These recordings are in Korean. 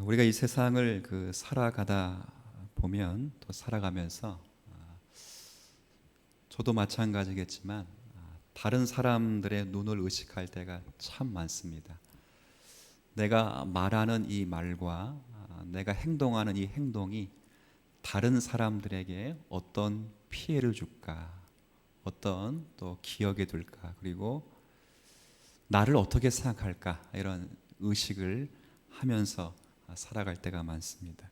우리가 이 세상을 살아가다 보면 또 살아가면서 저도 마찬가지겠지만 다른 사람들의 눈을 의식할 때가 참 많습니다. 내가 말하는 이 말과 내가 행동하는 이 행동이 다른 사람들에게 어떤 피해를 줄까, 어떤 또 기억에 둘까, 그리고 나를 어떻게 생각할까, 이런 의식을 하면서 살아갈 때가 많습니다.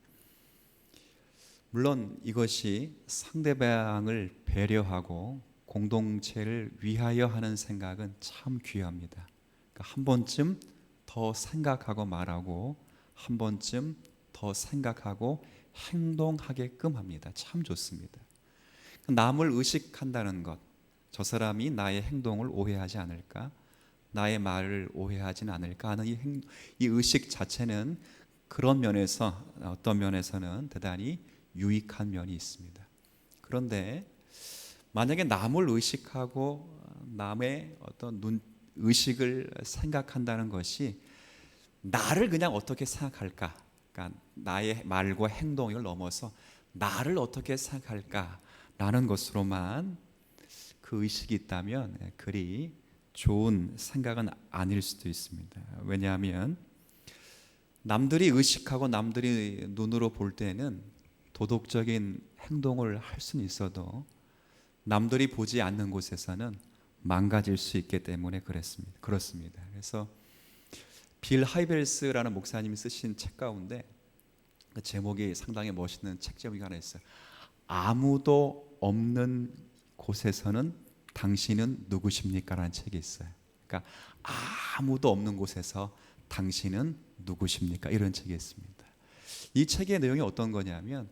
물론 이것이 상대방을 배려하고 공동체를 위하여 하는 생각은 참 귀합니다. 그러니까 한 번쯤 더 생각하고 말하고 한 번쯤 더 생각하고 행동하게끔 합니다. 참 좋습니다. 남을 의식한다는 것, 저 사람이 나의 행동을 오해하지 않을까, 나의 말을 오해하진 않을까 하는 이 의식 자체는 그런 면에서 어떤 면에서는 대단히 유익한 면이 있습니다. 그런데 만약에 남을 의식하고 남의 어떤 의식을 생각한다는 것이 나를 그냥 어떻게 생각할까, 그러니까 나의 말과 행동을 넘어서 나를 어떻게 생각할까라는 것으로만 그 의식이 있다면 그리 좋은 생각은 아닐 수도 있습니다. 왜냐하면 남들이 의식하고 남들이 눈으로 볼 때는 도덕적인 행동을 할 수는 있어도 남들이 보지 않는 곳에서는 망가질 수 있기 때문에 그렇습니다. 그래서 빌 하이벨스라는 목사님이 쓰신 책 가운데 그 제목이 상당히 멋있는 책 제목이 하나 있어요. 아무도 없는 곳에서는 당신은 누구십니까? 라는 책이 있어요. 그러니까 아무도 없는 곳에서 당신은 누구십니까? 이런 책이 있습니다. 이 책의 내용이 어떤 거냐면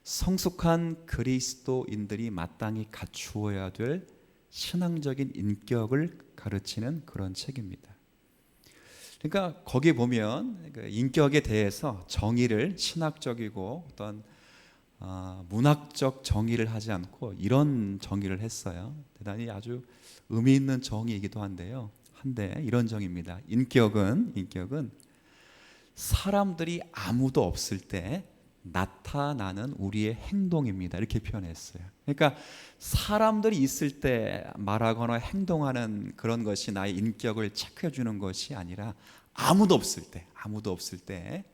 성숙한 그리스도인들이 마땅히 갖추어야 될 신앙적인 인격을 가르치는 그런 책입니다. 그러니까 거기 보면 인격에 대해서 정의를 한학적이고 어떤 문학적 정의를 하지 않고 이런 정의를 했어요. 대단히 아주 의미 있는 정의이기도 한데요. 이런 정의입니다. 인격은 사람들이 아무도 없을 때 나타나는 우리의 행동입니다. 이렇게 표현했어요. 그러니까 사람들이 있을 때 말하거나 행동하는 그런 것이 나의 인격을 체크해 주는 것이 아니라 아무도 없을 때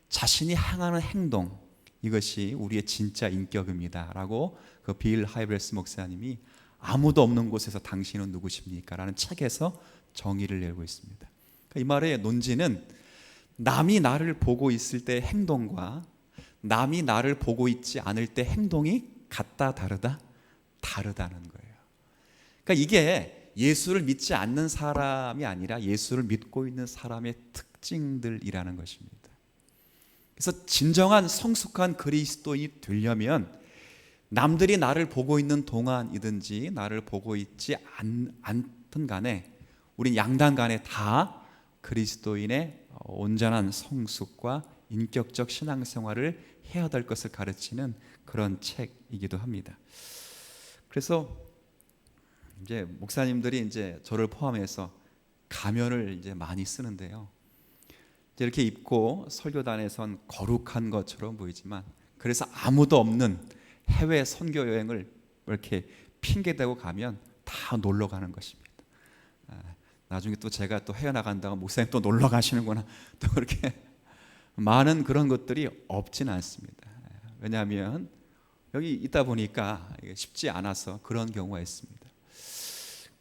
자신이 행하는 행동, 이것이 우리의 진짜 인격입니다 라고 그 빌 하이벨스 목사님이 아무도 없는 곳에서 당신은 누구십니까? 라는 책에서 정의를 내고 있습니다. 이 말의 논지는 남이 나를 보고 있을 때 행동과 남이 나를 보고 있지 않을 때 행동이 같다 다르다? 다르다는 거예요. 그러니까 이게 예수를 믿지 않는 사람이 아니라 예수를 믿고 있는 사람의 특징들이라는 것입니다. 그래서 진정한 성숙한 그리스도인이 되려면 남들이 나를 보고 있는 동안이든지 나를 보고 있지 않든 간에 우린 양당 간에 다 그리스도인의 온전한 성숙과 인격적 신앙생활을 해야 될 것을 가르치는 그런 책이기도 합니다. 그래서 이제 목사님들이 이제 저를 포함해서 가면을 이제 많이 쓰는데요. 이제 이렇게 입고 설교단에선 거룩한 것처럼 보이지만 그래서 아무도 없는 해외 선교 여행을 이렇게 핑계대고 가면 다 놀러 가는 것입니다. 나중에 또 제가 또 해외 나간다고 목사님 또 놀러 가시는구나 또 그렇게 많은 그런 것들이 없지는 않습니다. 왜냐하면 여기 있다 보니까 쉽지 않아서 그런 경우가 있습니다.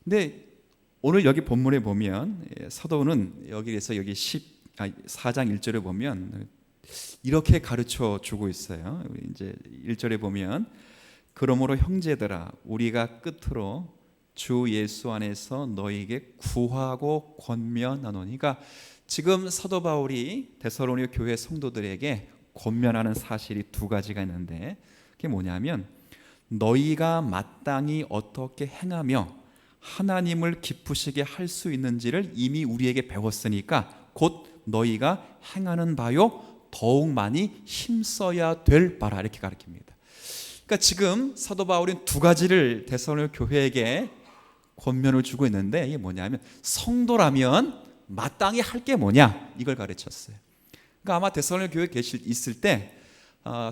근데 오늘 여기 본문에 보면 사도는 여기에서 여기 4장 1절에 보면 이렇게 가르쳐 주고 있어요. 이제 1절에 보면 그러므로 형제들아 우리가 끝으로 주 예수 안에서 너희에게 구하고 권면하노니. 그러니까 지금 사도 바울이 데살로니가 교회 성도들에게 권면하는 사실이 두 가지가 있는데 그게 뭐냐면 너희가 마땅히 어떻게 행하며 하나님을 기쁘시게 할 수 있는지를 이미 우리에게 배웠으니까 곧 너희가 행하는 바요 더욱 많이 힘써야 될 바라. 이렇게 가르칩니다. 그러니까 지금 사도 바울은 두 가지를 데살로니가 교회에게 권면을 주고 있는데 이게 뭐냐면 성도라면 마땅히 할 게 뭐냐 이걸 가르쳤어요. 그러니까 아마 데살로니가 교회에 있을 때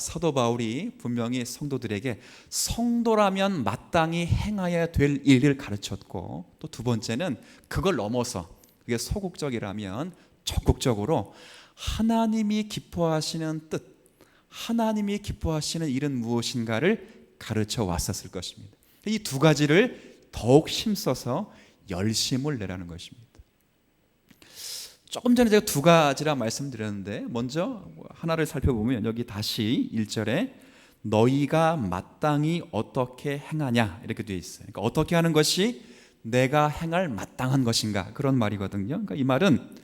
사도 바울이 분명히 성도들에게 성도라면 마땅히 행해야 될 일을 가르쳤고, 또 두 번째는 그걸 넘어서 그게 소극적이라면 적극적으로 하나님이 기뻐하시는 뜻, 하나님이 기뻐하시는 일은 무엇인가를 가르쳐 왔었을 것입니다. 이 두 가지를 더욱 힘써서 열심을 내라는 것입니다. 조금 전에 제가 두 가지라 말씀드렸는데, 먼저 하나를 살펴보면 여기 다시 1절에 너희가 마땅히 어떻게 행하냐 이렇게 되어 있어요. 그러니까 어떻게 하는 것이 내가 행할 마땅한 것인가, 그런 말이거든요. 그러니까 이 말은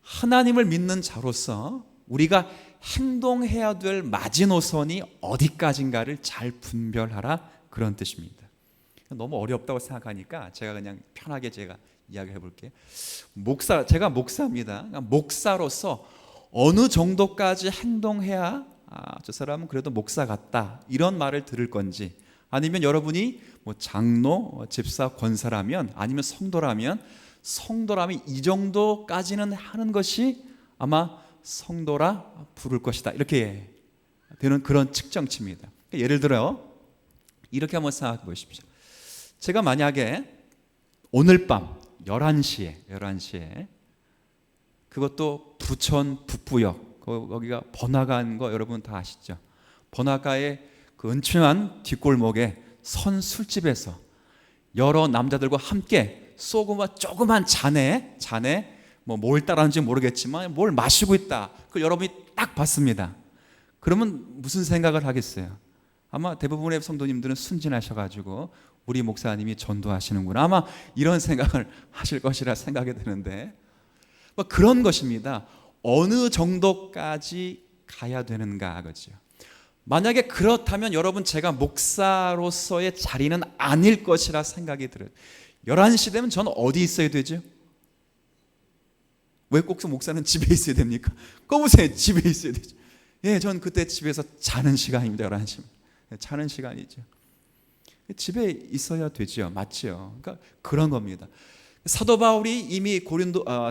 하나님을 믿는 자로서 우리가 행동해야 될 마지노선이 어디까지인가를 잘 분별하라, 그런 뜻입니다. 너무 어렵다고 생각하니까 제가 그냥 편하게 제가 이야기해 볼게요. 제가 목사입니다. 그러니까 목사로서 어느 정도까지 행동해야 저 사람은 그래도 목사 같다, 이런 말을 들을 건지, 아니면 여러분이 뭐 장로, 집사, 권사라면, 아니면 성도라면 이 정도까지는 하는 것이 아마 성도라 부를 것이다, 이렇게 되는 그런 측정치입니다. 그러니까 예를 들어 이렇게 한번 생각해 보십시오. 제가 만약에 오늘 밤 11시에 그것도 부천 북부역, 거기가 번화가인 거 여러분 다 아시죠? 번화가의 그 은총한 뒷골목에 선 술집에서 여러 남자들과 함께 조그만 잔에 뭐 뭘 따라하는지 모르겠지만 뭘 마시고 있다, 그걸 여러분이 딱 봤습니다. 그러면 무슨 생각을 하겠어요? 아마 대부분의 성도님들은 순진하셔가지고 우리 목사님이 전도하시는구나, 아마 이런 생각을 하실 것이라 생각이 드는데, 뭐 그런 것입니다. 어느 정도까지 가야 되는가, 그죠? 만약에 그렇다면 여러분, 제가 목사로서의 자리는 아닐 것이라 생각이 들어요. 11시 되면 저는 어디 있어야 되죠? 왜 꼭 목사는 집에 있어야 됩니까? 꺼보세요, 집에 있어야 되죠. 예, 전 그때 집에서 자는 시간입니다. 11시면 자는 시간이죠. 집에 있어야 되죠. 맞죠? 그러니까 그런 겁니다. 사도 바울이 이미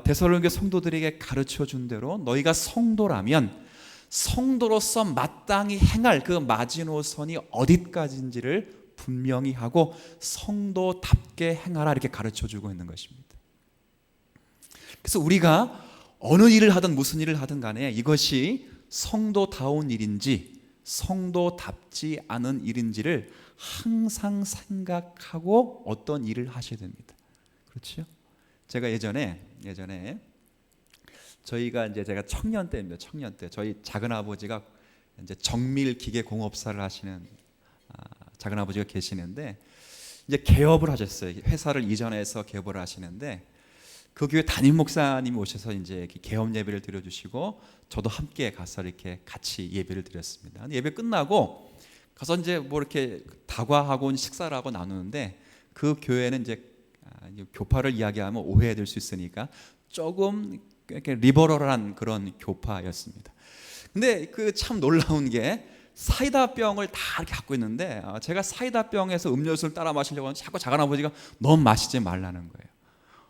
데살로니가 성도들에게 가르쳐 준 대로 너희가 성도라면 성도로서 마땅히 행할 그 마지노선이 어디까지인지를 분명히 하고 성도답게 행하라, 이렇게 가르쳐 주고 있는 것입니다. 그래서 우리가 어느 일을 하든 무슨 일을 하든 간에 이것이 성도다운 일인지 성도답지 않은 일인지를 항상 생각하고 어떤 일을 하셔야 됩니다. 그렇죠? 제가 예전에 제가 청년 때입니다. 청년 때 저희 작은 아버지가 이제 정밀 기계 공업사를 하시는 작은 아버지가 계시는데, 이제 개업을 하셨어요. 회사를 이전해서 개업을 하시는데, 그 교회 담임 목사님이 오셔서 이제 개업 예배를 드려주시고 저도 함께 가서 이렇게 같이 예배를 드렸습니다. 예배 끝나고 가서 이제 뭐 이렇게 다과하고 식사를 하고 나누는데, 그 교회는 이제 교파를 이야기하면 오해될 수 있으니까 조금 이렇게 리버럴한 그런 교파였습니다. 근데 그 참 놀라운 게 사이다 병을 다 이렇게 갖고 있는데, 제가 사이다 병에서 음료수를 따라 마시려고 하면 자꾸 작은 아버지가 너무 마시지 말라는 거예요.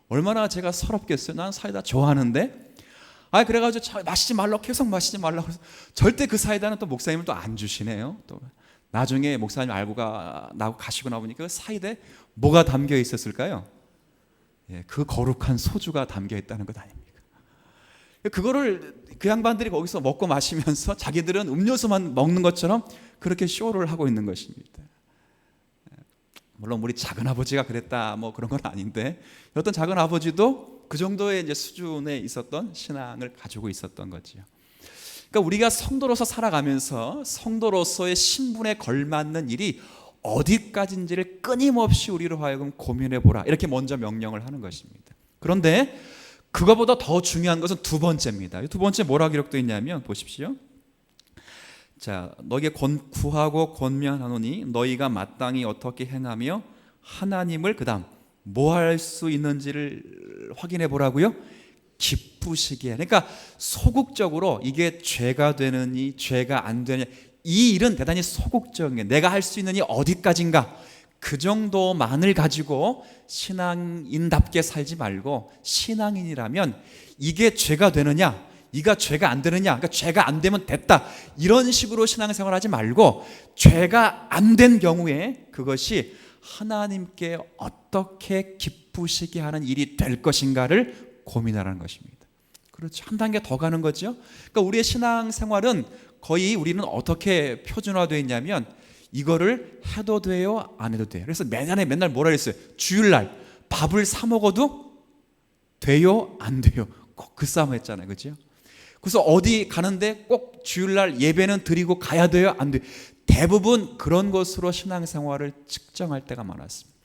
얼마나 제가 서럽겠어요. 난 사이다 좋아하는데, 그래가지고 마시지 말라고, 계속 마시지 말라고 해서 절대 그 사이다는 또 목사님을 또 안 주시네요. 또 나중에 목사님 알고 나고 가시고 나보니까 그 사이다에 뭐가 담겨 있었을까요? 예, 그 거룩한 소주가 담겨 있다는 것 아닙니까? 그거를 그 양반들이 거기서 먹고 마시면서 자기들은 음료수만 먹는 것처럼 그렇게 쇼를 하고 있는 것입니다. 물론 우리 작은 아버지가 그랬다 뭐 그런 건 아닌데, 어떤 작은 아버지도 그 정도의 이제 수준에 있었던 신앙을 가지고 있었던 거죠. 그러니까 우리가 성도로서 살아가면서 성도로서의 신분에 걸맞는 일이 어디까지인지를 끊임없이 우리로 하여금 고민해 보라, 이렇게 먼저 명령을 하는 것입니다. 그런데 그거보다 더 중요한 것은 두 번째입니다. 두 번째 뭐라 기록되어 있냐면 보십시오. 자, 너에게 구하고 권면하노니 너희가 마땅히 어떻게 행하며 하나님을, 그다음 뭐 할 수 있는지를 확인해 보라고요. 기쁘시기에. 그러니까 소극적으로 이게 죄가 되느니 죄가 안 되느니, 이 일은 대단히 소극적인 게, 내가 할 수 있느니 어디까지인가, 그 정도만을 가지고 신앙인답게 살지 말고, 신앙인이라면 이게 죄가 되느냐, 네가 죄가 안 되느냐, 그러니까 죄가 안 되면 됐다, 이런 식으로 신앙생활 하지 말고 죄가 안 된 경우에 그것이 하나님께 어떻게 기쁘시게 하는 일이 될 것인가를 고민하라는 것입니다. 그렇죠. 한 단계 더 가는 거죠. 그러니까 우리의 신앙생활은 거의 우리는 어떻게 표준화되어 있냐면 이거를 해도 돼요, 안 해도 돼요. 그래서 맨날 뭐라 그랬어요? 주일날 밥을 사 먹어도 돼요, 안 돼요? 꼭 그 싸움 했잖아요. 그죠? 그래서 어디 가는데 꼭 주일날 예배는 드리고 가야 돼요, 안 돼요? 대부분 그런 것으로 신앙생활을 측정할 때가 많았습니다.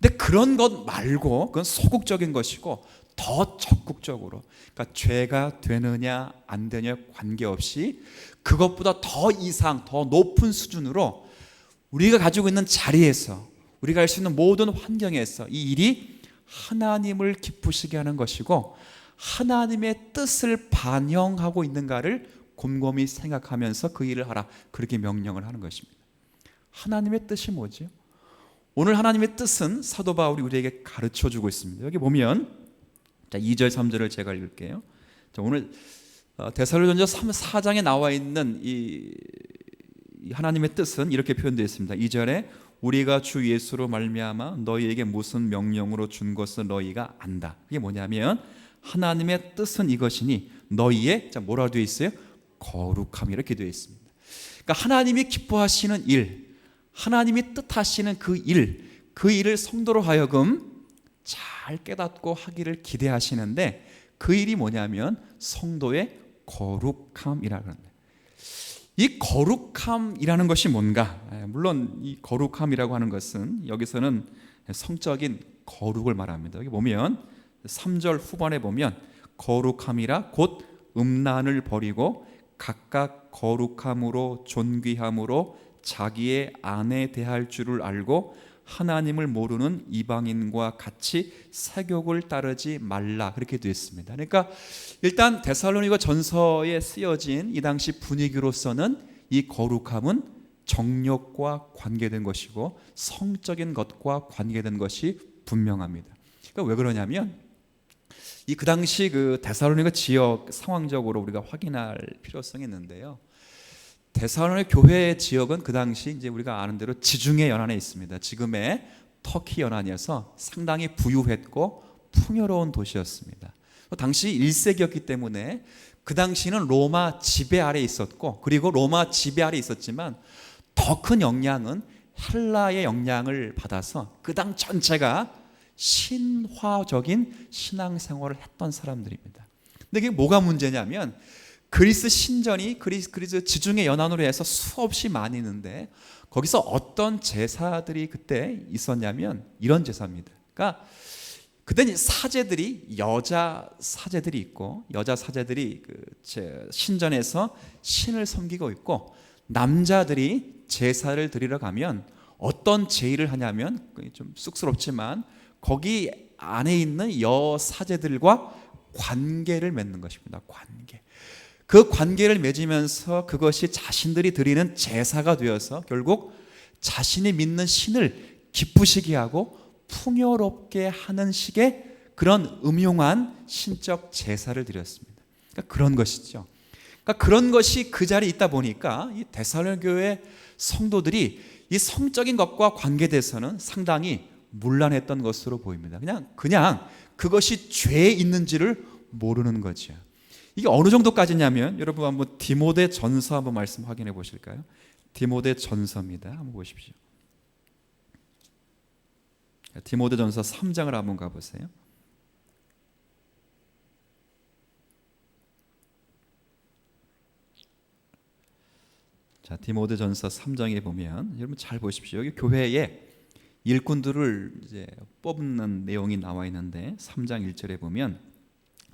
근데 그런 것 말고, 그건 소극적인 것이고 더 적극적으로, 그러니까 죄가 되느냐 안 되느냐 관계없이 그것보다 더 이상, 더 높은 수준으로 우리가 가지고 있는 자리에서, 우리가 할 수 있는 모든 환경에서 이 일이 하나님을 기쁘시게 하는 것이고 하나님의 뜻을 반영하고 있는가를 곰곰이 생각하면서 그 일을 하라, 그렇게 명령을 하는 것입니다. 하나님의 뜻이 뭐죠? 오늘 하나님의 뜻은 사도 바울이 우리에게 가르쳐주고 있습니다. 여기 보면 2절 3절을 제가 읽을게요. 오늘 데살로니가전서 4장에 나와 있는 이 하나님의 뜻은 이렇게 표현되어 있습니다. 2절에 우리가 주 예수로 말미암아 너희에게 무슨 명령으로 준 것을 너희가 안다. 이게 뭐냐면 하나님의 뜻은 이것이니 너희의, 뭐라 되어 있어요? 거룩함이, 이렇게 되어 있습니다. 그러니까 하나님이 기뻐하시는 일, 하나님이 뜻하시는 그 일을 성도로 하여금 잘 깨닫고 하기를 기대하시는데 그 일이 뭐냐면 성도의 거룩함이라는 거예요. 이 거룩함이라는 것이 뭔가? 물론 이 거룩함이라고 하는 것은 여기서는 성적인 거룩을 말합니다. 여기 보면 3절 후반에 보면 거룩함이라 곧 음란을 버리고 각각 거룩함으로 존귀함으로 자기의 아내 대할 줄을 알고 하나님을 모르는 이방인과 같이 세욕을 따르지 말라, 그렇게 되어 있습니다. 그러니까 일단 데살로니가 전서에 쓰여진 이 당시 분위기로서는 이 거룩함은 정욕과 관계된 것이고 성적인 것과 관계된 것이 분명합니다. 그러니까 왜 그러냐면 그 당시 그 데살로니가 지역 상황적으로 우리가 확인할 필요성이 있는데요. 데살로니가 교회 지역은 그 당시 이제 우리가 아는 대로 지중해 연안에 있습니다. 지금의 터키 연안이어서 상당히 부유했고 풍요로운 도시였습니다. 당시 1세기였기 때문에 그 당시는 로마 지배 아래 있었고, 그리고 로마 지배 아래 있었지만 더 큰 영향은 헬라의 영향을 받아서 그 당 전체가 신화적인 신앙생활을 했던 사람들입니다. 근데 이게 뭐가 문제냐면 그리스 신전이 그리스 지중해 연안으로 해서 수없이 많이 있는데 거기서 어떤 제사들이 그때 있었냐면 이런 제사입니다. 그러니까 그때는 사제들이, 여자 사제들이 있고, 여자 사제들이 신전에서 신을 섬기고 있고, 남자들이 제사를 드리러 가면 어떤 제의를 하냐면, 좀 쑥스럽지만 거기 안에 있는 여사제들과 관계를 맺는 것입니다. 관계. 그 관계를 맺으면서 그것이 자신들이 드리는 제사가 되어서 결국 자신이 믿는 신을 기쁘시게 하고 풍요롭게 하는 식의 그런 음흉한 신적 제사를 드렸습니다. 그러니까 그런 것이죠. 그러니까 그런 것이 그 자리에 있다 보니까 이 데살로니가 교회 성도들이 이 성적인 것과 관계돼서는 상당히 문란했던 것으로 보입니다. 그냥 그것이 죄에 있는지를 모르는 거죠. 이게 어느 정도까지냐면 여러분 한번 디모데 전서 한번 말씀 확인해 보실까요? 디모데 전서입니다. 한번 보십시오. 디모데 전서 3장을 한번 가보세요. 자, 디모데 전서 3장에 보면 여러분 잘 보십시오. 여기 교회에 일꾼들을 이제 뽑는 내용이 나와 있는데 3장 1절에 보면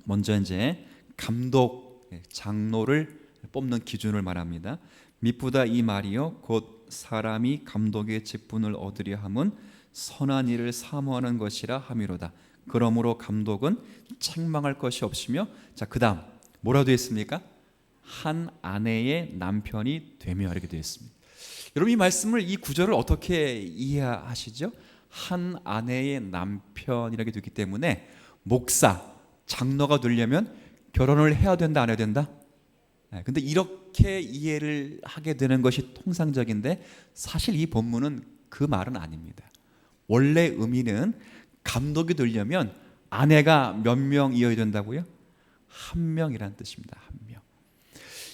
먼저 이제 감독, 장로를 뽑는 기준을 말합니다. 미쁘다 이 말이요 곧 사람이 감독의 직분을 얻으려 함은 선한 일을 사모하는 것이라 함이로다. 그러므로 감독은 책망할 것이 없으며, 자 그다음 뭐라 되어 있습니까? 한 아내의 남편이 되며, 이렇게 되어 있습니다. 여러분 이 말씀을, 이 구절을 어떻게 이해하시죠? 한 아내의 남편이라게 되기 때문에 목사, 장로가 되려면 결혼을 해야 된다, 안 해야 된다? 근데 이렇게 이해를 하게 되는 것이 통상적인데 사실 이 본문은 그 말은 아닙니다. 원래 의미는 감독이 되려면 아내가 몇 명이어야 된다고요? 한 명이라는 뜻입니다. 한 명.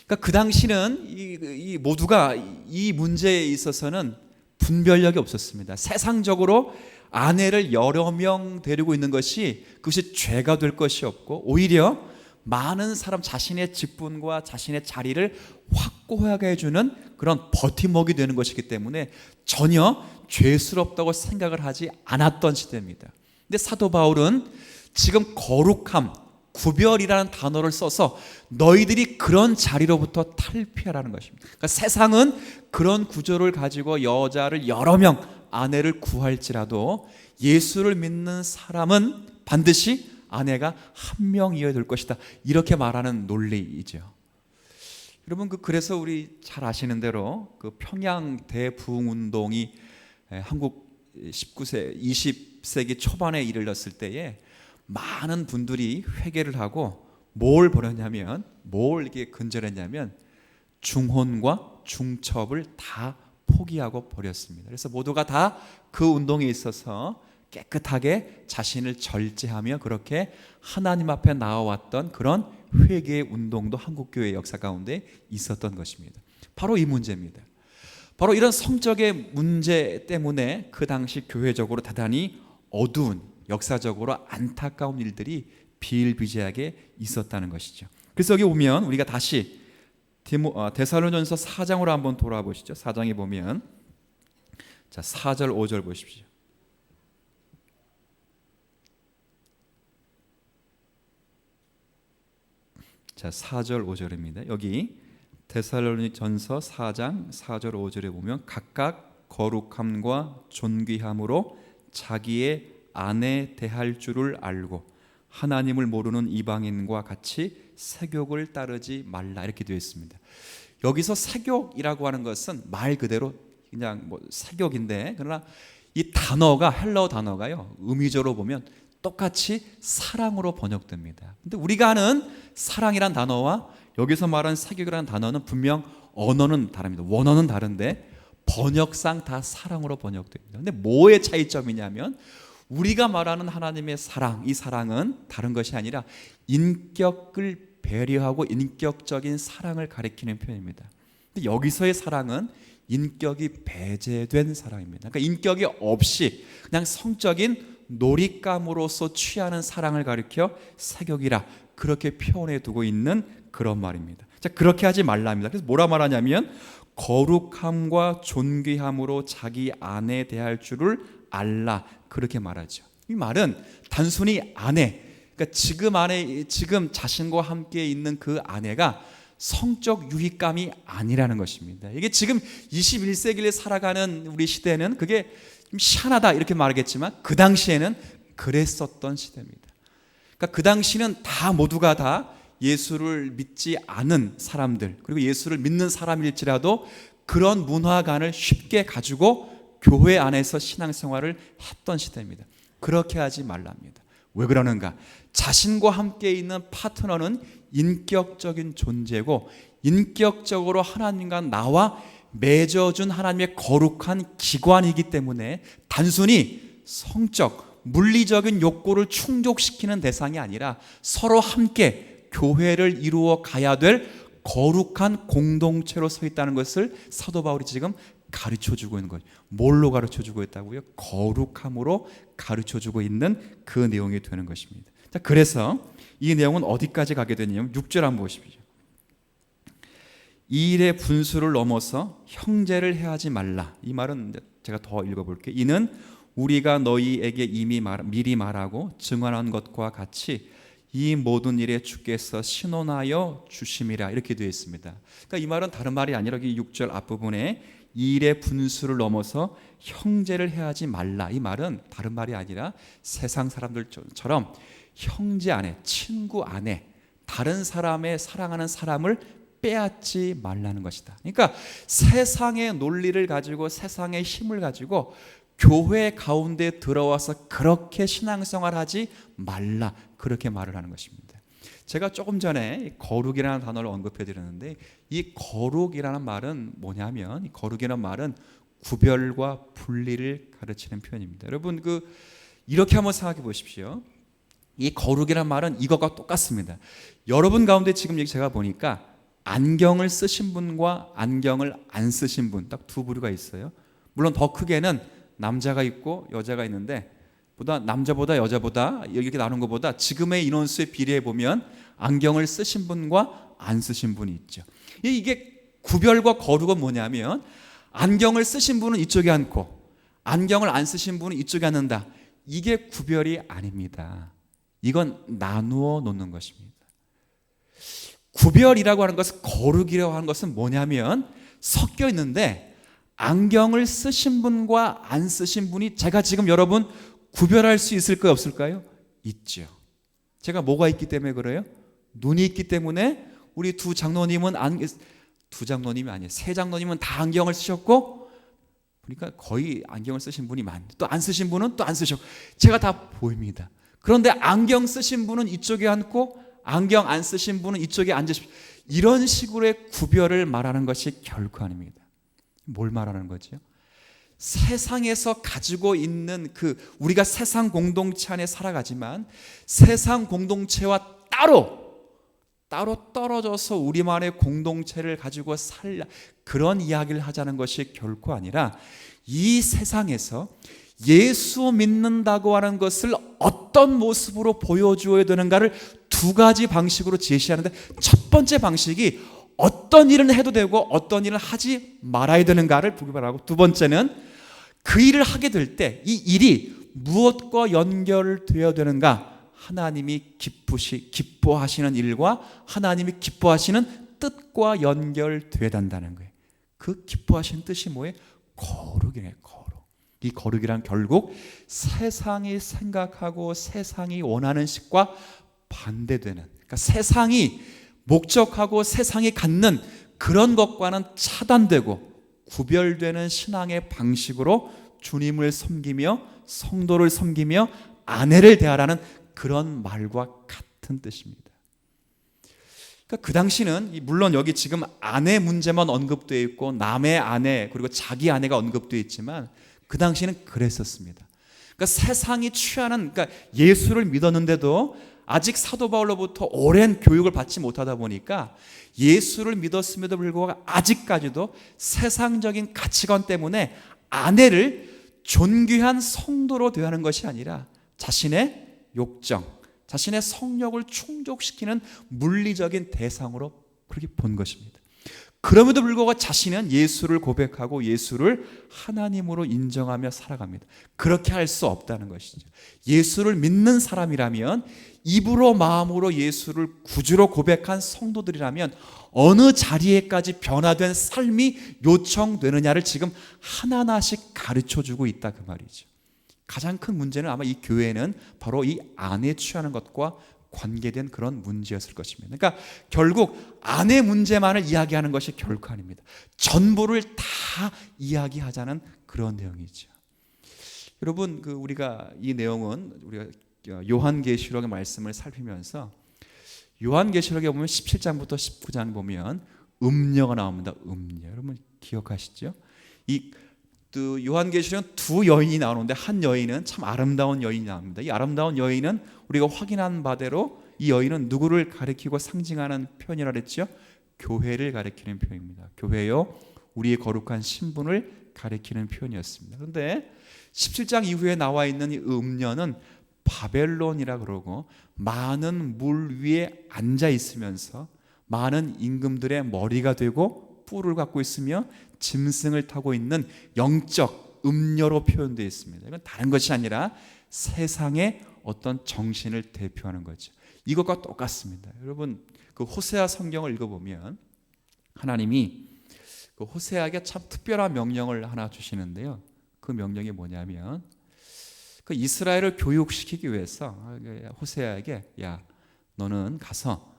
그러니까 그 당시는 이 모두가 이 문제에 있어서는 분별력이 없었습니다. 세상적으로 아내를 여러 명 데리고 있는 것이 그것이 죄가 될 것이 없고 오히려 많은 사람 자신의 직분과 자신의 자리를 확고하게 해주는 그런 버팀목이 되는 것이기 때문에 전혀 죄스럽다고 생각을 하지 않았던 시대입니다. 근데 사도 바울은 지금 거룩함, 구별이라는 단어를 써서 너희들이 그런 자리로부터 탈피하라는 것입니다. 그러니까 세상은 그런 구조를 가지고 여자를 여러 명, 아내를 구할지라도 예수를 믿는 사람은 반드시 아내가 한 명이어야 될 것이다. 이렇게 말하는 논리이죠. 여러분 그래서 우리 잘 아시는 대로 그 평양 대부흥 운동이 한국 20세기 초반에 이르렀을 때에 많은 분들이 회개를 하고 뭘 벌였냐면 뭘 이렇게 근절했냐면 중혼과 중첩을 다 포기하고 버렸습니다. 그래서 모두가 다 그 운동에 있어서 깨끗하게 자신을 절제하며 그렇게 하나님 앞에 나와왔던 그런 회개의 운동도 한국교회 역사 가운데 있었던 것입니다. 바로 이 문제입니다. 바로 이런 성적의 문제 때문에 그 당시 교회적으로 대단히 어두운 역사적으로 안타까운 일들이 비일비재하게 있었다는 것이죠. 그래서 여기 보면 우리가 다시 데살로니가전서 4장으로 한번 돌아보시죠. 4장에 보면 자 4절 5절 보십시오. 자 4절 5절입니다. 여기 데살로니가전서 4장 4절 5절에 보면 각각 거룩함과 존귀함으로 자기의 아내 대할 줄을 알고 하나님을 모르는 이방인과 같이 세욕을 따르지 말라 이렇게 되어 있습니다. 여기서 세욕이라고 하는 것은 말 그대로 그냥 세욕인데 그러나 이 단어가 헬라어 단어가요 의미적으로 보면 똑같이 사랑으로 번역됩니다. 근데 우리가 아는 사랑이란 단어와 여기서 말하는 세욕이라는 단어는 분명 언어는 다릅니다. 원어는 다른데 번역상 다 사랑으로 번역됩니다. 근데 뭐의 차이점이냐면 우리가 말하는 하나님의 사랑, 이 사랑은 다른 것이 아니라 인격을 배려하고 인격적인 사랑을 가리키는 표현입니다. 근데 여기서의 사랑은 인격이 배제된 사랑입니다. 그러니까 인격이 없이 그냥 성적인 놀잇감으로서 취하는 사랑을 가리켜 세욕이라 그렇게 표현해 두고 있는 그런 말입니다. 자, 그렇게 하지 말랍니다. 그래서 뭐라 말하냐면 거룩함과 존귀함으로 자기 아내 대할 줄을 알라 그렇게 말하죠. 이 말은 단순히 아내, 그러니까 지금 자신과 함께 있는 그 아내가 성적 유익감이 아니라는 것입니다. 이게 지금 21세기를 살아가는 우리 시대는 그게 좀 희한하다 이렇게 말하겠지만 그 당시에는 그랬었던 시대입니다. 그러니까 그 당시는 다 모두가 다 예수를 믿지 않은 사람들 그리고 예수를 믿는 사람일지라도 그런 문화관을 쉽게 가지고 교회 안에서 신앙생활을 했던 시대입니다. 그렇게 하지 말랍니다. 왜 그러는가? 자신과 함께 있는 파트너는 인격적인 존재고 인격적으로 하나님과 나와 맺어준 하나님의 거룩한 기관이기 때문에 단순히 성적, 물리적인 욕구를 충족시키는 대상이 아니라 서로 함께 교회를 이루어 가야 될 거룩한 공동체로 서 있다는 것을 사도 바울이 지금 가르쳐주고 있는 거예요. 뭘로 가르쳐주고 있다고요? 거룩함으로 가르쳐주고 있는 그 내용이 되는 것입니다. 자, 그래서 이 내용은 어디까지 가게 되냐면 6절 한번 보십시오. 이 일의 분수를 넘어서 형제를 해하지 말라. 이 말은 제가 더 읽어볼게요. 이는 우리가 너희에게 이미 미리 말하고 증언한 것과 같이 이 모든 일에 주께서 신원하여 주심이라 이렇게 되어 있습니다. 그러니까 이 말은 다른 말이 아니라 이 6절 앞부분에 이 일의 분수를 넘어서 형제를 해하지 말라. 이 말은 다른 말이 아니라 세상 사람들처럼 형제 안에, 친구 안에 다른 사람의 사랑하는 사람을 빼앗지 말라는 것이다. 그러니까 세상의 논리를 가지고 세상의 힘을 가지고 교회 가운데 들어와서 그렇게 신앙생활하지 말라 그렇게 말을 하는 것입니다. 제가 조금 전에 거룩이라는 단어를 언급해 드렸는데, 이 거룩이라는 말은 뭐냐면, 이 거룩이라는 말은 구별과 분리를 가르치는 표현입니다. 여러분, 이렇게 한번 생각해 보십시오. 이 거룩이란 말은 이것과 똑같습니다. 여러분 가운데 지금 제가 보니까 안경을 쓰신 분과 안경을 안 쓰신 분, 딱 두 부류가 있어요. 물론 더 크게는 남자가 있고 여자가 있는데, 남자보다 여자보다 이렇게 나눈 것보다 지금의 인원수에 비례해 보면 안경을 쓰신 분과 안 쓰신 분이 있죠. 이게 구별과 거룩은 뭐냐면, 안경을 쓰신 분은 이쪽에 앉고 안경을 안 쓰신 분은 이쪽에 앉는다. 이게 구별이 아닙니다. 이건 나누어 놓는 것입니다. 구별이라고 하는 것은, 거룩이라고 하는 것은 뭐냐면, 섞여 있는데 안경을 쓰신 분과 안 쓰신 분이, 제가 지금 여러분 구별할 수 있을까요, 없을까요? 있죠. 제가 뭐가 있기 때문에 그래요? 눈이 있기 때문에. 우리 두 장로님은 두 장로님이 아니에요. 세 장로님은 다 안경을 쓰셨고, 그러니까 거의 안경을 쓰신 분이 많은데, 또 안 쓰신 분은 또 안 쓰셨고, 제가 다 보입니다. 그런데 안경 쓰신 분은 이쪽에 앉고 안경 안 쓰신 분은 이쪽에 앉으십시오. 이런 식으로의 구별을 말하는 것이 결코 아닙니다. 뭘 말하는 거죠? 세상에서 가지고 있는 우리가 세상 공동체 안에 살아가지만 세상 공동체와 따로 떨어져서 우리만의 공동체를 가지고 그런 이야기를 하자는 것이 결코 아니라, 이 세상에서 예수 믿는다고 하는 것을 어떤 모습으로 보여주어야 되는가를 두 가지 방식으로 제시하는데, 첫 번째 방식이 어떤 일은 해도 되고 어떤 일은 하지 말아야 되는가를 구별하고, 두 번째는 그 일을 하게 될 때 이 일이 무엇과 연결되어야 되는가, 하나님이 기뻐하시는 일과 하나님이 기뻐하시는 뜻과 연결되어야 된다는 거예요. 그 기뻐하시는 뜻이 뭐예요? 거룩이에요. 거룩. 이 거룩이란 결국 세상이 생각하고 세상이 원하는 식과 반대되는, 그러니까 세상이 목적하고 세상이 갖는 그런 것과는 차단되고 구별되는 신앙의 방식으로 주님을 섬기며 성도를 섬기며 아내를 대하라는 그런 말과 같은 뜻입니다. 그러니까 그 당시는, 물론 여기 지금 아내 문제만 언급되어 있고 남의 아내 그리고 자기 아내가 언급되어 있지만, 그 당시는 그랬었습니다. 그러니까 세상이 취하는, 그러니까 예수를 믿었는데도 아직 사도 바울로부터 오랜 교육을 받지 못하다 보니까 예수를 믿었음에도 불구하고 아직까지도 세상적인 가치관 때문에 아내를 존귀한 성도로 대하는 것이 아니라 자신의 욕정, 자신의 성욕을 충족시키는 물리적인 대상으로 그렇게 본 것입니다. 그럼에도 불구하고 자신은 예수를 고백하고 예수를 하나님으로 인정하며 살아갑니다. 그렇게 할 수 없다는 것이죠. 예수를 믿는 사람이라면, 입으로 마음으로 예수를 구주로 고백한 성도들이라면 어느 자리에까지 변화된 삶이 요청되느냐를 지금 하나하나씩 가르쳐주고 있다, 그 말이죠. 가장 큰 문제는 아마 이 교회는 바로 이 아내 취하는 것과 관계된 그런 문제였을 것입니다. 그러니까 결국 아내 문제만을 이야기하는 것이 결코 아닙니다. 전부를 다 이야기하자는 그런 내용이죠. 여러분, 우리가 이 내용은 우리가 요한계시록의 말씀을 살피면서, 요한계시록에 보면 17장부터 19장 보면 음녀가 나옵니다. 음녀. 여러분 기억하시죠? 또 요한계시록은 두 여인이 나오는데, 한 여인은 참 아름다운 여인이 나옵니다. 이 아름다운 여인은 우리가 확인한 바대로 이 여인은 누구를 가리키고 상징하는 표현이라 그랬죠? 교회를 가리키는 표현입니다. 교회요, 우리의 거룩한 신분을 가리키는 표현이었습니다. 그런데 17장 이후에 나와 있는 이 음녀는 바벨론이라 그러고, 많은 물 위에 앉아 있으면서 많은 임금들의 머리가 되고 뿔을 갖고 있으며 짐승을 타고 있는 영적 음녀로 표현되어 있습니다. 이건 다른 것이 아니라 세상의 어떤 정신을 대표하는 거죠. 이것과 똑같습니다. 여러분, 호세아 성경을 읽어보면 하나님이 호세아에게 참 특별한 명령을 하나 주시는데요. 그 명령이 뭐냐면, 이스라엘을 교육시키기 위해서 호세아에게, 야, 너는 가서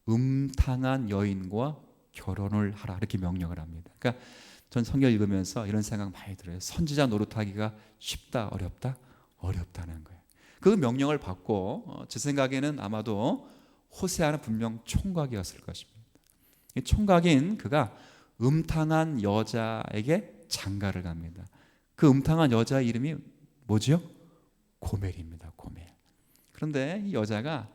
음탕한 여인과 결혼을 하라, 이렇게 명령을 합니다. 그러니까 전 성경 읽으면서 이런 생각 많이 들어요. 선지자 노릇하기가 쉽다, 어렵다? 어렵다는 거예요. 그 명령을 받고 제 생각에는 아마도 호세아는 분명 총각이었을 것입니다. 이 총각인 그가 음탕한 여자에게 장가를 갑니다. 그 음탕한 여자 이름이 뭐죠? 고멜입니다. 고멜. 그런데 이 여자가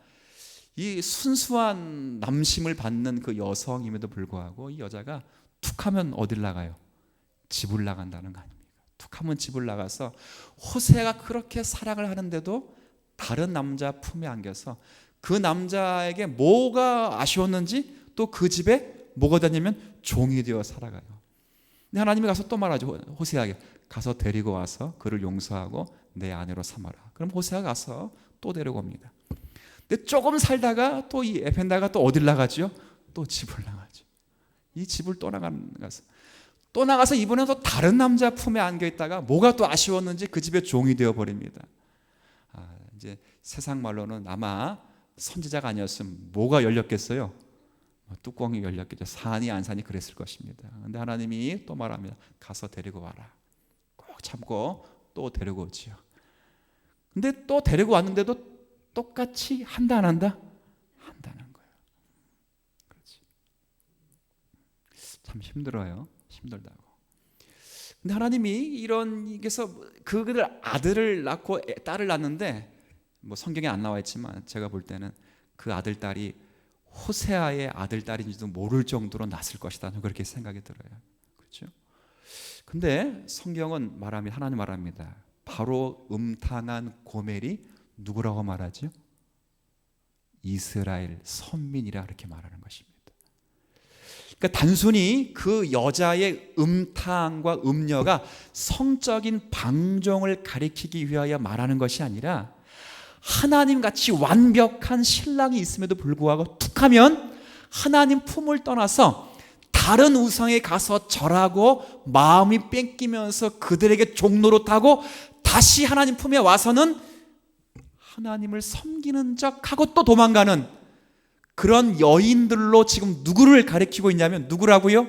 이 순수한 남심을 받는 그 여성임에도 불구하고 이 여자가 툭하면 어딜 나가요? 집을 나간다는 거 아닙니까? 툭하면 집을 나가서 호세아가 그렇게 사랑을 하는데도 다른 남자 품에 안겨서 그 남자에게 뭐가 아쉬웠는지 또 그 집에 뭐가 되냐면 종이 되어 살아가요. 근데 하나님이 가서 또 말하죠. 호세아에게 가서 데리고 와서 그를 용서하고 내 아내로 삼아라. 그럼 호세아가 가서 또 데리고 옵니다. 근데 조금 살다가 또 이 에펜다가 또 어딜 나가죠? 또 집을 나가죠. 이 집을 또 나가서 이번엔 또 다른 남자 품에 안겨 있다가 뭐가 또 아쉬웠는지 그 집에 종이 되어 버립니다. 이제 세상 말로는 아마 선지자가 아니었으면 뭐가 열렸겠어요? 뚜껑이 열렸겠죠. 산이 안 산이 그랬을 것입니다. 그런데 하나님이 또 말합니다. 가서 데리고 와라. 꼭 참고 또 데리고 오지요. 근데 또 데리고 왔는데도 똑같이 한다 안 한다? 한다는 거예요. 그렇지. 참 힘들어요. 힘들다고. 근데 하나님이 이게서 그들 아들을 낳고 딸을 낳는데 뭐 성경에 안 나와 있지만 제가 볼 때는 그 아들 딸이 호세아의 아들 딸인지도 모를 정도로 났을 것이다. 그렇게 생각이 들어요. 그렇죠? 근데 성경은 하나님 말합니다. 바로 음탕한 고멜이 누구라고 말하죠? 이스라엘 선민이라 그렇게 말하는 것입니다. 그러니까 단순히 그 여자의 음탕과 음녀가 성적인 방종을 가리키기 위하여 말하는 것이 아니라 하나님같이 완벽한 신랑이 있음에도 불구하고 툭하면 하나님 품을 떠나서 다른 우상에 가서 절하고 마음이 뺏기면서 그들에게 종노릇하고 다시 하나님 품에 와서는 하나님을 섬기는 척하고 또 도망가는 그런 여인들로 지금 누구를 가리키고 있냐면 누구라고요?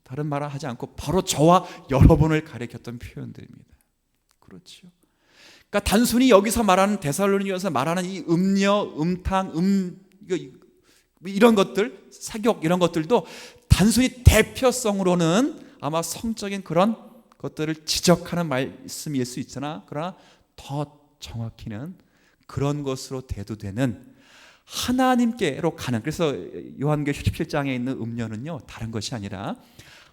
다른 말을 하지 않고 바로 저와 여러분을 가리켰던 표현들입니다. 그렇죠. 그러니까 단순히 여기서 말하는 데살로니가서 말하는 이 음녀, 음탕, 이런 것들, 사격 이런 것들도 단순히 대표성으로는 아마 성적인 그런 것들을 지적하는 말씀일 수 있으나 그러나 더 정확히는 그런 것으로 대두되는 하나님께로 가는, 그래서 요한계시록 17장에 있는 음녀는요 다른 것이 아니라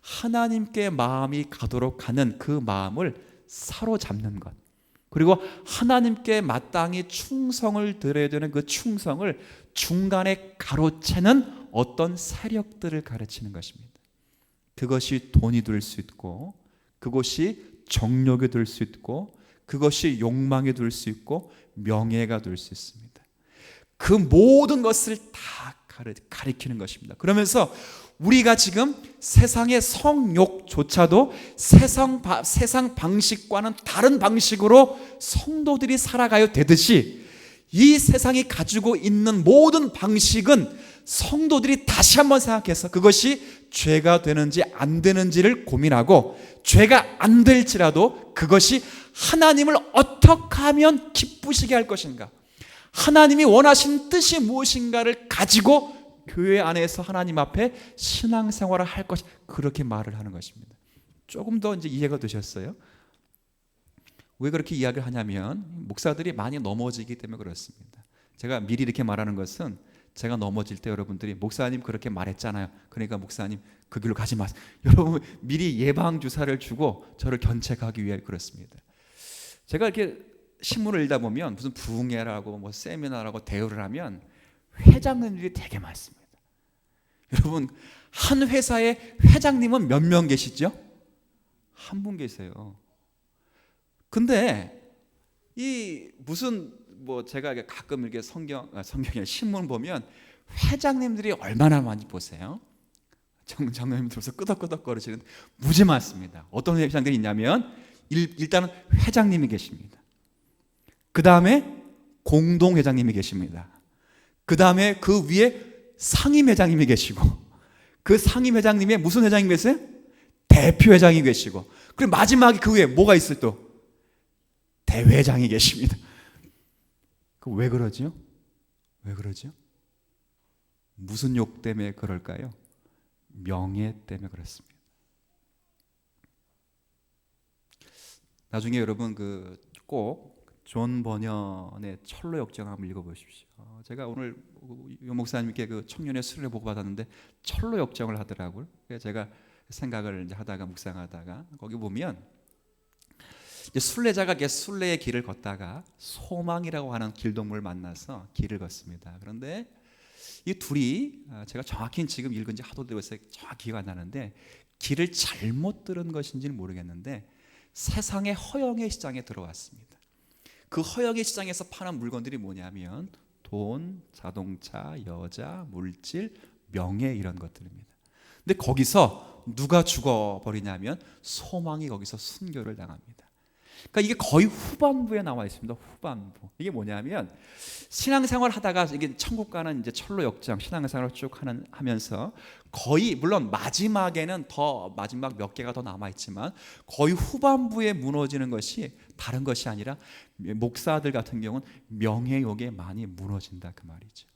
하나님께 마음이 가도록 하는 그 마음을 사로잡는 것, 그리고 하나님께 마땅히 충성을 드려야 되는 그 충성을 중간에 가로채는 어떤 세력들을 가르치는 것입니다. 그것이 돈이 될 수 있고, 그것이 정욕이 될 수 있고, 그것이 욕망이 될 수 있고, 명예가 될 수 있습니다. 그 모든 것을 다 가리키는 것입니다. 그러면서 우리가 지금 세상의 성욕조차도 세상 방식과는 다른 방식으로 성도들이 살아가야 되듯이 이 세상이 가지고 있는 모든 방식은 성도들이 다시 한번 생각해서 그것이 죄가 되는지 안 되는지를 고민하고, 죄가 안 될지라도 그것이 하나님을 어떻게 하면 기쁘시게 할 것인가, 하나님이 원하신 뜻이 무엇인가를 가지고 교회 안에서 하나님 앞에 신앙생활을 할 것, 그렇게 말을 하는 것입니다. 조금 더 이제 이해가 되셨어요? 왜 그렇게 이야기를 하냐면 목사들이 많이 넘어지기 때문에 그렇습니다. 제가 미리 이렇게 말하는 것은 제가 넘어질 때 여러분들이 목사님 그렇게 말했잖아요, 그러니까 목사님 그 길로 가지 마세요, 여러분 미리 예방 주사를 주고 저를 견책하기 위해 그렇습니다. 제가 이렇게 신문을 읽다 보면 무슨 부흥회라고 뭐 세미나라고 대우를 하면 회장님들이 되게 많습니다. 여러분 한 회사의 회장님은 몇 명 계시죠? 한 분 계세요. 근데 이 무슨 뭐 제가 가끔 이렇게 성경에 신문 보면 회장님들이 얼마나 많이 보세요? 장로님 들어서 끄덕끄덕거리시는 무지 많습니다. 어떤 회장들이 있냐면 일단은 회장님이 계십니다. 그 다음에 공동회장님이 계십니다. 그 다음에 그 위에 상임회장님이 계시고, 그 상임회장님의 무슨 회장님 계세요? 대표회장이 계시고, 그리고 마지막에 그 위에 뭐가 있어요? 또 대회장이 계십니다. 그 왜 그러죠? 왜 그러죠? 무슨 욕 때문에 그럴까요? 명예 때문에 그렇습니다. 나중에 여러분 꼭 존 버년의 철로 역정 한번 읽어보십시오. 제가 오늘 유 목사님께 그 청년의 수련회 보고 받았는데 철로 역정을 하더라고요. 그래서 제가 생각을 이제 하다가 묵상하다가 거기 보면 이제 순례자가 순례의 길을 걷다가 소망이라고 하는 길동물을 만나서 길을 걷습니다. 그런데 이 둘이 제가 정확히 지금 읽은 지 하도 되어서 정확히 기억 안 나는데 길을 잘못 들은 것인지는 모르겠는데 세상의 허영의 시장에 들어왔습니다. 그 허영의 시장에서 파는 물건들이 뭐냐면 돈, 자동차, 여자, 물질, 명예 이런 것들입니다. 근데 거기서 누가 죽어버리냐면 소망이 거기서 순교를 당합니다. 그러니까 이게 거의 후반부에 나와 있습니다. 후반부. 이게 뭐냐면 신앙생활 하다가 이게 천국 가는 이제 철로 역정 신앙생활을 쭉 하면서 거의 물론 마지막에는 더 마지막 몇 개가 더 남아 있지만 거의 후반부에 무너지는 것이 다른 것이 아니라 목사들 같은 경우는 명예욕에 많이 무너진다 그 말이죠.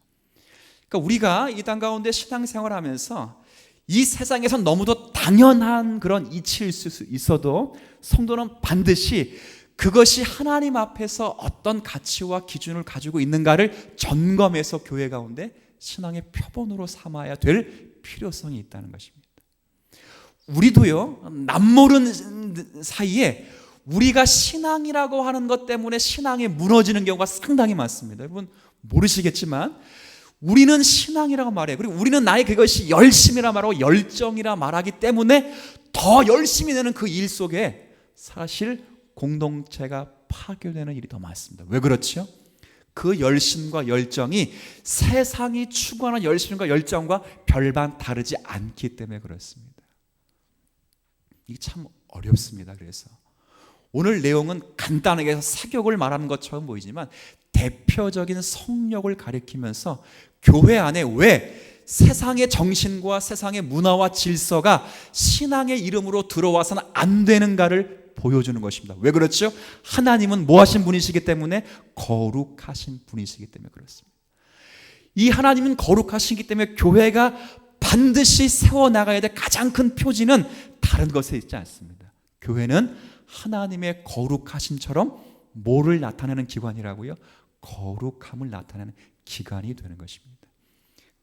그러니까 우리가 이 땅 가운데 신앙생활하면서 이 세상에선 너무도 당연한 그런 이치일 수 있어도 성도는 반드시 그것이 하나님 앞에서 어떤 가치와 기준을 가지고 있는가를 점검해서 교회 가운데 신앙의 표본으로 삼아야 될 필요성이 있다는 것입니다. 우리도요, 남모르는 사이에 우리가 신앙이라고 하는 것 때문에 신앙이 무너지는 경우가 상당히 많습니다. 여러분 모르시겠지만 우리는 신앙이라고 말해요. 그리고 우리는 나의 그것이 열심이라 말하고 열정이라 말하기 때문에 더 열심히 내는 그 일 속에 사실 공동체가 파괴되는 일이 더 많습니다. 왜 그렇죠? 그 열심과 열정이 세상이 추구하는 열심과 열정과 별반 다르지 않기 때문에 그렇습니다. 이게 참 어렵습니다. 그래서 오늘 내용은 간단하게 사격을 말하는 것처럼 보이지만 대표적인 성역을 가리키면서 교회 안에 왜 세상의 정신과 세상의 문화와 질서가 신앙의 이름으로 들어와서는 안 되는가를 보여주는 것입니다. 왜 그렇죠? 하나님은 뭐 하신 분이시기 때문에 거룩하신 분이시기 때문에 그렇습니다. 이 하나님은 거룩하시기 때문에 교회가 반드시 세워나가야 될 가장 큰 표지는 다른 것에 있지 않습니다. 교회는 하나님의 거룩하심처럼 뭐를 나타내는 기관이라고요? 거룩함을 나타내는 기관이 되는 것입니다.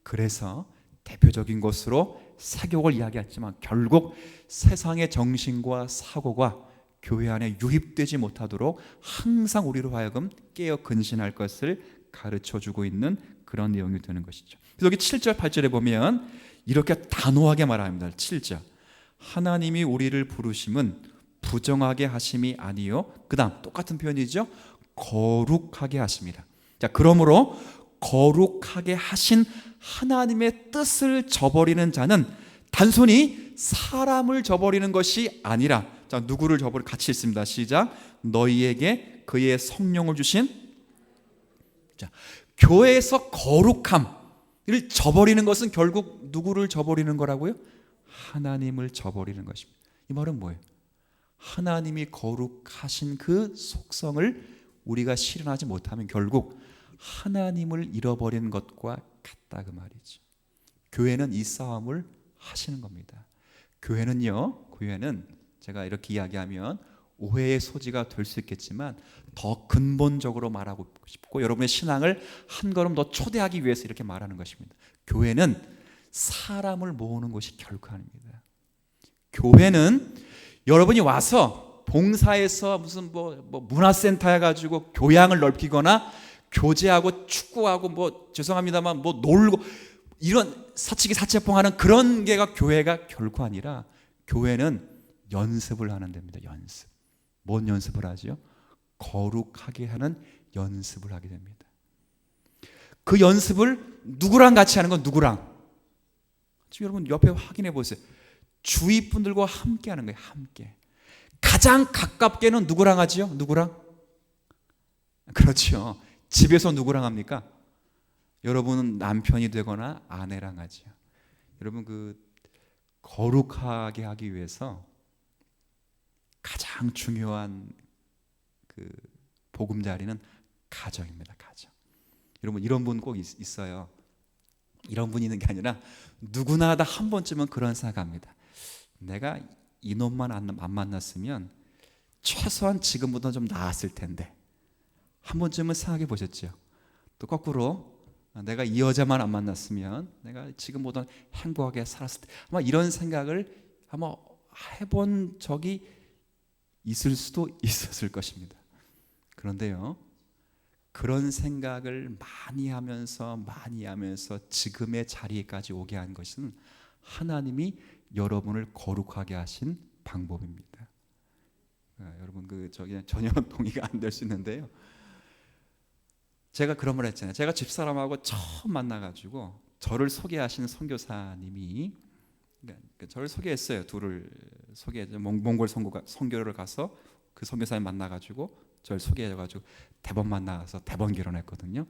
그래서 대표적인 것으로 사교를 이야기했지만 결국 세상의 정신과 사고가 교회 안에 유입되지 못하도록 항상 우리로 하여금 깨어 근신할 것을 가르쳐주고 있는 그런 내용이 되는 것이죠. 그래서 여기 7절 8절에 보면 이렇게 단호하게 말합니다. 7절 하나님이 우리를 부르심은 부정하게 하심이 아니요 그 다음 똑같은 표현이죠. 거룩하게 하십니다. 자, 그러므로 거룩하게 하신 하나님의 뜻을 저버리는 자는 단순히 사람을 저버리는 것이 아니라 자, 누구를 저버리 같이 읽습니다. 시작. 너희에게 그의 성령을 주신 자, 교회에서 거룩함을 저버리는 것은 결국 누구를 저버리는 거라고요? 하나님을 저버리는 것입니다. 이 말은 뭐예요? 하나님이 거룩하신 그 속성을 우리가 실현하지 못하면 결국 하나님을 잃어버리는 것과 같다 그 말이죠. 교회는 이 싸움을 하시는 겁니다. 교회는 제가 이렇게 이야기하면 오해의 소지가 될 수 있겠지만 더 근본적으로 말하고 싶고 여러분의 신앙을 한 걸음 더 초대하기 위해서 이렇게 말하는 것입니다. 교회는 사람을 모으는 것이 결코 아닙니다. 교회는 여러분이 와서 봉사해서 무슨 문화센터 해가지고 교양을 넓히거나 교제하고 축구하고 죄송합니다만 놀고 이런 사치기 사채뽕하는 그런 게가 교회가 결코 아니라 교회는 연습을 하는 데입니다. 연습. 뭔 연습을 하죠? 거룩하게 하는 연습을 하게 됩니다. 그 연습을 누구랑 같이 하는 건 누구랑? 지금 여러분 옆에 확인해 보세요. 주위 분들과 함께 하는 거예요. 함께. 가장 가깝게는 누구랑 하지요? 누구랑? 그렇죠. 집에서 누구랑 합니까? 여러분은 남편이 되거나 아내랑 하지요. 여러분 그 거룩하게 하기 위해서 가장 중요한 그 보금자리는 가정입니다. 가정. 여러분 이런 분 꼭 있어요. 이런 분이 있는 게 아니라 누구나 다 한 번쯤은 그런 생각합니다. 내가 이놈만 안 만났으면 최소한 지금보다 좀 나았을 텐데. 한 번쯤은 생각해 보셨죠? 또 거꾸로 내가 이 여자만 안 만났으면 내가 지금보다 행복하게 살았을 때, 아마 이런 생각을 아마 해본 적이 있을 수도 있었을 것입니다. 그런데요, 그런 생각을 많이 하면서 지금의 자리에까지 오게 한 것은 하나님이 여러분을 거룩하게 하신 방법입니다. 여러분 전혀 동의가 안 될 수 있는데요. 제가 그런 말 했잖아요. 제가 집사람하고 처음 만나가지고 저를 소개하신 선교사님이 저를 소개했어요. 둘을 소개해서 몽골 선교를 가서 그 선교사님 만나가지고 저를 소개해가지고 대번 만나서 대번 결혼했거든요.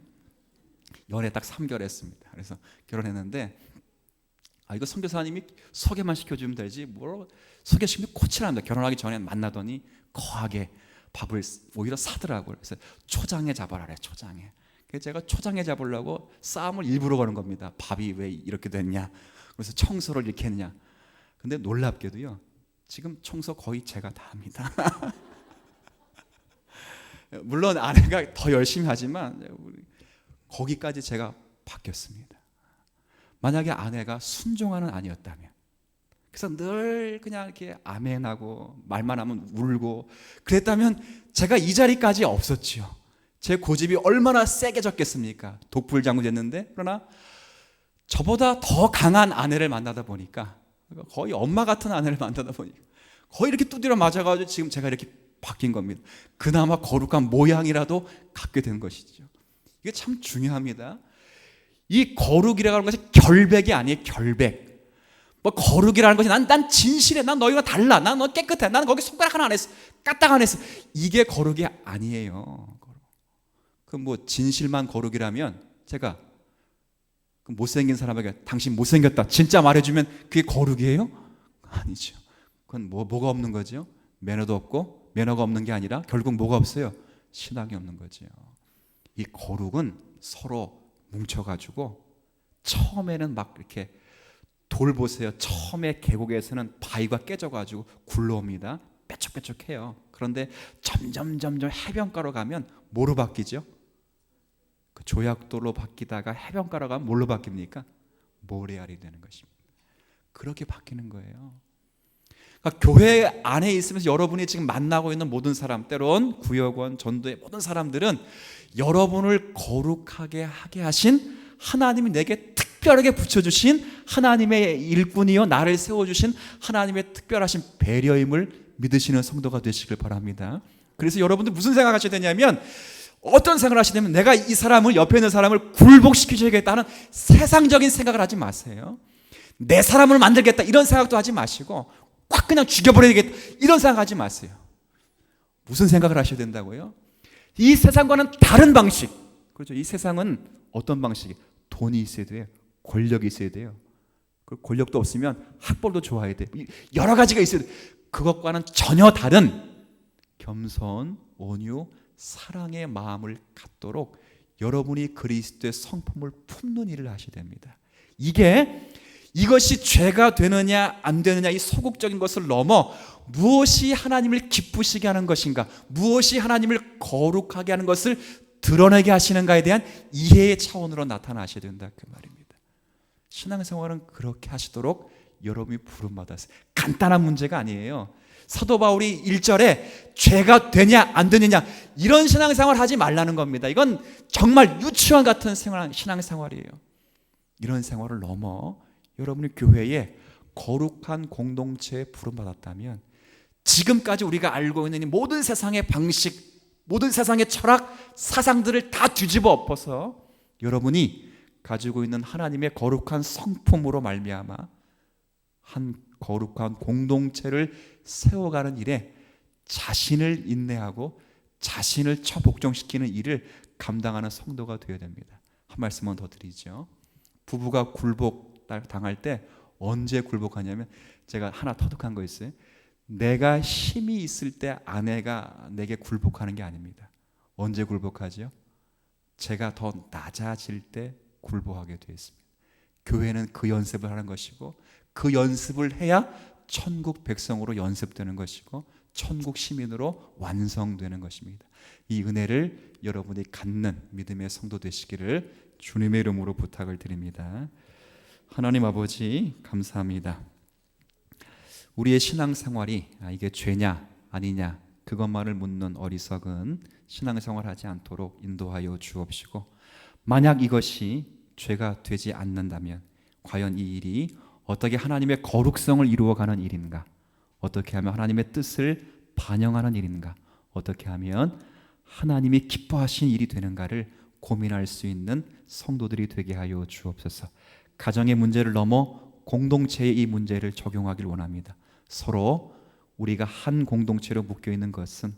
연애 딱 3개월 했습니다. 그래서 결혼했는데 이거 선교사님이 소개만 시켜주면 되지 뭘 소개시키면 코치랍니다. 결혼하기 전에 만나더니 거하게 밥을 오히려 사더라고요. 그래서 초장에 잡아라래. 초장에. 그래서 제가 초장에 잡으려고 싸움을 일부러 거는 겁니다. 밥이 왜 이렇게 됐냐, 그래서 청소를 이렇게 했냐. 근데 놀랍게도요, 지금 청소 거의 제가 다 합니다. 물론 아내가 더 열심히 하지만 거기까지 제가 바뀌었습니다. 만약에 아내가 순종하는 아니었다면, 그래서 늘 그냥 이렇게 아멘하고 말만 하면 울고 그랬다면 제가 이 자리까지 없었지요. 제 고집이 얼마나 세게 졌겠습니까? 독불장군 됐는데, 그러나 저보다 더 강한 아내를 만나다 보니까, 거의 엄마 같은 아내를 만나다 보니까 거의 이렇게 두드려 맞아가지고 지금 제가 이렇게 바뀐 겁니다. 그나마 거룩한 모양이라도 갖게 된 것이죠. 이게 참 중요합니다. 이 거룩이라고 하는 것이 결백이 아니에요. 결백. 뭐 거룩이라는 것이 난 진실해, 난 너희가 달라, 난 너 깨끗해, 난 거기 손가락 하나 안 했어, 까딱 안 했어. 이게 거룩이 아니에요. 그 뭐 진실만 거룩이라면 제가 그 못생긴 사람에게 당신 못생겼다 진짜 말해주면 그게 거룩이에요? 아니죠. 그건 뭐가 없는 거죠? 매너도 없고, 매너가 없는 게 아니라 결국 뭐가 없어요? 신앙이 없는 거죠. 이 거룩은 서로 뭉쳐가지고, 처음에는 막 이렇게 돌 보세요. 처음에 계곡에서는 바위가 깨져가지고 굴러옵니다. 빼쩍빼쩍해요. 그런데 점점 해변가로 가면 뭐로 바뀌죠? 그 조약돌로 바뀌다가 해변가로 가면 뭘로 바뀝니까? 모래알이 되는 것입니다. 그렇게 바뀌는 거예요. 그러니까 교회 안에 있으면서 여러분이 지금 만나고 있는 모든 사람, 때론 구역원, 전도의 모든 사람들은 여러분을 거룩하게 하게 하신 하나님이 내게 특별하게 붙여주신 하나님의 일꾼이요, 나를 세워주신 하나님의 특별하신 배려임을 믿으시는 성도가 되시길 바랍니다. 그래서 여러분들 무슨 생각하셔야 되냐면, 어떤 생각을 하시냐면, 내가 이 사람을, 옆에 있는 사람을 굴복시키셔야겠다는 세상적인 생각을 하지 마세요. 내 사람을 만들겠다 이런 생각도 하지 마시고, 꽉 그냥 죽여버려야겠다 이런 생각하지 마세요. 무슨 생각을 하셔야 된다고요? 이 세상과는 다른 방식. 그렇죠. 이 세상은 어떤 방식이? 돈이 있어야 돼요. 권력이 있어야 돼요. 그 권력도 없으면 학벌도 좋아야 돼. 여러 가지가 있어야 돼. 그것과는 전혀 다른 겸손, 온유, 사랑의 마음을 갖도록 여러분이 그리스도의 성품을 품는 일을 하셔야 됩니다. 이것이 죄가 되느냐 안 되느냐, 이 소극적인 것을 넘어 무엇이 하나님을 기쁘시게 하는 것인가, 무엇이 하나님을 거룩하게 하는 것을 드러내게 하시는가에 대한 이해의 차원으로 나타나셔야 된다, 그 말입니다. 신앙생활은 그렇게 하시도록 여러분이 부름받았어요. 간단한 문제가 아니에요. 사도 바울이 1절에 죄가 되냐 안 되느냐 이런 신앙생활 하지 말라는 겁니다. 이건 정말 유치원 같은 신앙생활이에요. 이런 생활을 넘어 여러분이 교회에 거룩한 공동체에 부름받았다면, 지금까지 우리가 알고 있는 모든 세상의 방식, 모든 세상의 철학, 사상들을 다 뒤집어 엎어서 여러분이 가지고 있는 하나님의 거룩한 성품으로 말미암아 한 거룩한 공동체를 세워가는 일에 자신을 인내하고 자신을 처복종시키는 일을 감당하는 성도가 되어야 됩니다. 한 말씀만 더 드리죠. 부부가 굴복 당할 때 언제 굴복하냐면, 제가 하나 터득한 거 있어요. 내가 힘이 있을 때 아내가 내게 굴복하는 게 아닙니다. 언제 굴복하죠? 제가 더 낮아질 때 굴복하게 되어 있습니다. 교회는 그 연습을 하는 것이고 그 연습을 해야 천국 백성으로 연습되는 것이고 천국 시민으로 완성되는 것입니다. 이 은혜를 여러분이 갖는 믿음의 성도 되시기를 주님의 이름으로 부탁을 드립니다. 하나님 아버지 감사합니다. 우리의 신앙생활이 이게 죄냐 아니냐 그것만을 묻는 어리석은 신앙생활하지 않도록 인도하여 주옵시고, 만약 이것이 죄가 되지 않는다면 과연 이 일이 어떻게 하나님의 거룩성을 이루어가는 일인가, 어떻게 하면 하나님의 뜻을 반영하는 일인가, 어떻게 하면 하나님이 기뻐하신 일이 되는가를 고민할 수 있는 성도들이 되게 하여 주옵소서. 가정의 문제를 넘어 공동체의 이 문제를 적용하길 원합니다. 서로 우리가 한 공동체로 묶여 있는 것은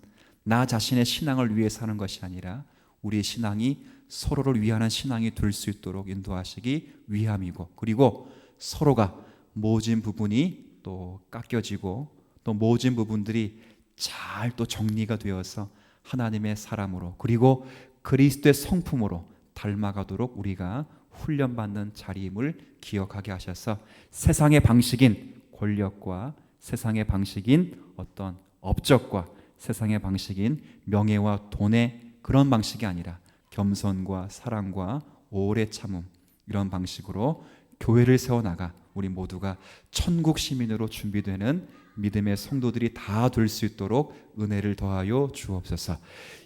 나 자신의 신앙을 위해 사는 것이 아니라 우리의 신앙이 서로를 위하는 신앙이 될 수 있도록 인도하시기 위함이고, 그리고 서로가 모진 부분이 또 깎여지고 또 모진 부분들이 잘 또 정리가 되어서 하나님의 사람으로 그리고 그리스도의 성품으로 닮아가도록 우리가 훈련받는 자리임을 기억하게 하셔서 세상의 방식인 권력과 세상의 방식인 어떤 업적과 세상의 방식인 명예와 돈의 그런 방식이 아니라 겸손과 사랑과 오래 참음, 이런 방식으로 교회를 세워나가 우리 모두가 천국 시민으로 준비되는 믿음의 성도들이 다 될 수 있도록 은혜를 더하여 주옵소서.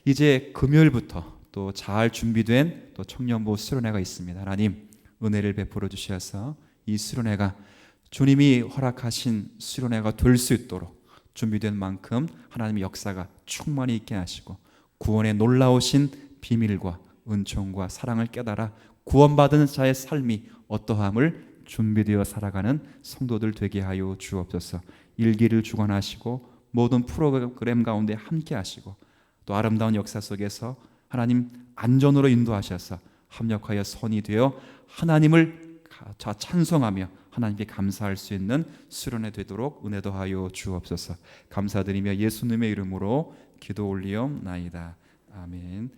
이제 금요일부터 또 잘 준비된 또 청년부 수련회가 있습니다. 하나님 은혜를 베풀어 주셔서 이 수련회가 주님이 허락하신 수련회가 될 수 있도록 준비된 만큼 하나님의 역사가 충만히 있게 하시고 구원의 놀라우신 비밀과 은총과 사랑을 깨달아 구원받은 자의 삶이 어떠함을 준비되어 살아가는 성도들 되게 하여 주옵소서. 일기를 주관하시고 모든 프로그램 가운데 함께 하시고 또 아름다운 역사 속에서 하나님 안전으로 인도하셔서 합력하여 선이 되어 하나님을 찬송하며 하나님께 감사할 수 있는 수련회 되도록 은혜 더하여 주옵소서. 감사드리며 예수님의 이름으로 기도 올리옵나이다. 아멘.